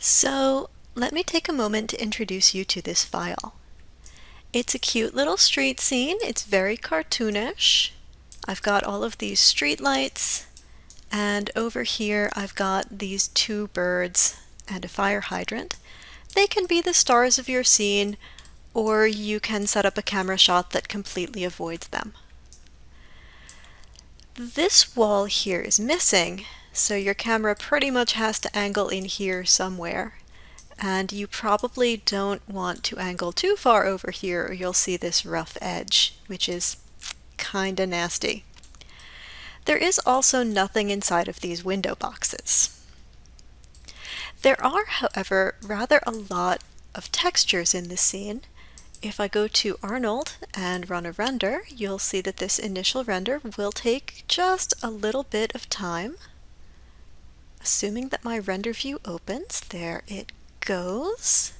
So let me take a moment to introduce you to this file. It's a cute little street scene. It's very cartoonish. I've got all of these street lights, and over here I've got these two birds and a fire hydrant. They can be the stars of your scene, or you can set up a camera shot that completely avoids them. This wall here is missing, so your camera pretty much has to angle in here somewhere. And you probably don't want to angle too far over here or you'll see this rough edge, which is kinda nasty. There is also nothing inside of these window boxes. There are, however, rather a lot of textures in this scene. If I go to Arnold and run a render, you'll see that this initial render will take just a little bit of time. Assuming that my render view opens, there it goes.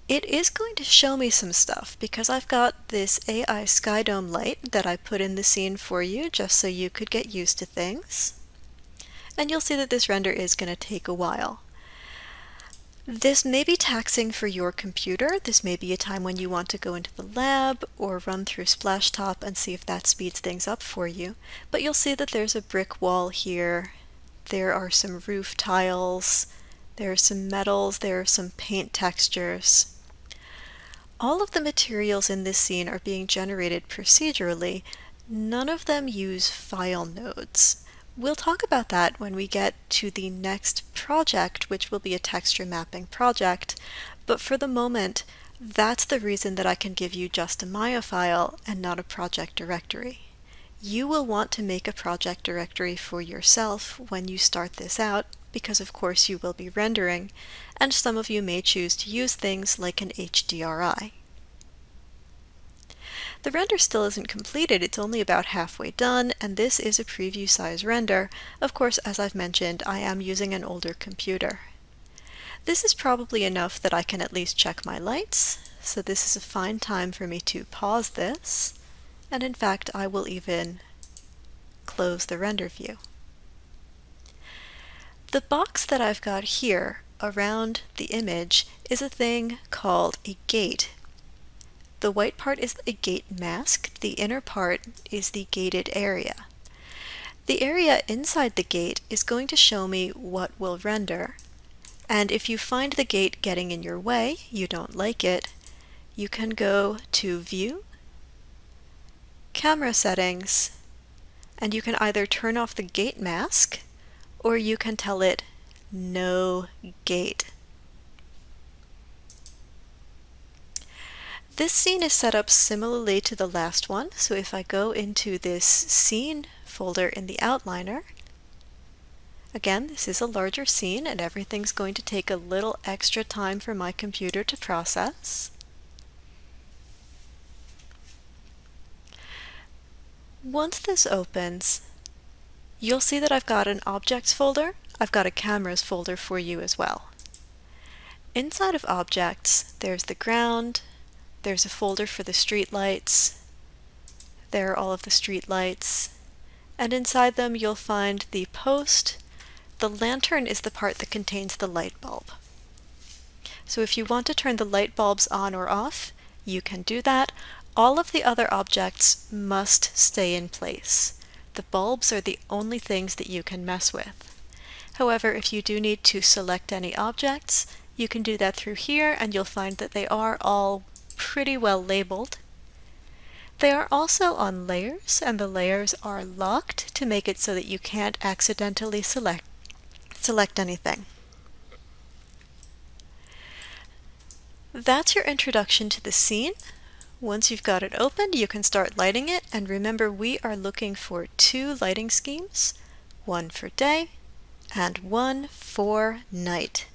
It is going to show me some stuff because I've got this AI Skydome light that I put in the scene for you just so you could get used to things. And you'll see that this render is going to take a while. This may be taxing for your computer. This may be a time when you want to go into the lab or run through Splashtop and see if that speeds things up for you. But you'll see that there's a brick wall here. There are some roof tiles. There are some metals, there are some paint textures. All of the materials in this scene are being generated procedurally. None of them use file nodes. We'll talk about that when we get to the next project, which will be a texture mapping project. But for the moment, that's the reason that I can give you just a Maya file and not a project directory. You will want to make a project directory for yourself when you start this out, because of course you will be rendering, and some of you may choose to use things like an HDRI. The render still isn't completed, it's only about halfway done, and this is a preview size render. Of course, as I've mentioned, I am using an older computer. This is probably enough that I can at least check my lights, so this is a fine time for me to pause this, and in fact I will even close the render view. The box that I've got here around the image is a thing called a gate. The white part is a gate mask, the inner part is the gated area. The area inside the gate is going to show me what will render, and if you find the gate getting in your way, you don't like it, you can go to View, Camera Settings, and you can either turn off the gate mask or you can tell it no gate. This scene is set up similarly to the last one, so if I go into this scene folder in the outliner, again, this is a larger scene and everything's going to take a little extra time for my computer to process. Once this opens, you'll see that I've got an Objects folder, I've got a Cameras folder for you as well. Inside of Objects, there's the ground, there's a folder for the street lights, there are all of the street lights, and inside them you'll find the post. The lantern is the part that contains the light bulb. So if you want to turn the light bulbs on or off, you can do that. All of the other objects must stay in place. The bulbs are the only things that you can mess with. However, if you do need to select any objects, you can do that through here and you'll find that they are all pretty well labeled. They are also on layers and the layers are locked to make it so that you can't accidentally select anything. That's your introduction to the scene. Once you've got it opened, you can start lighting it, and remember we are looking for 2 lighting schemes, one for day and one for night.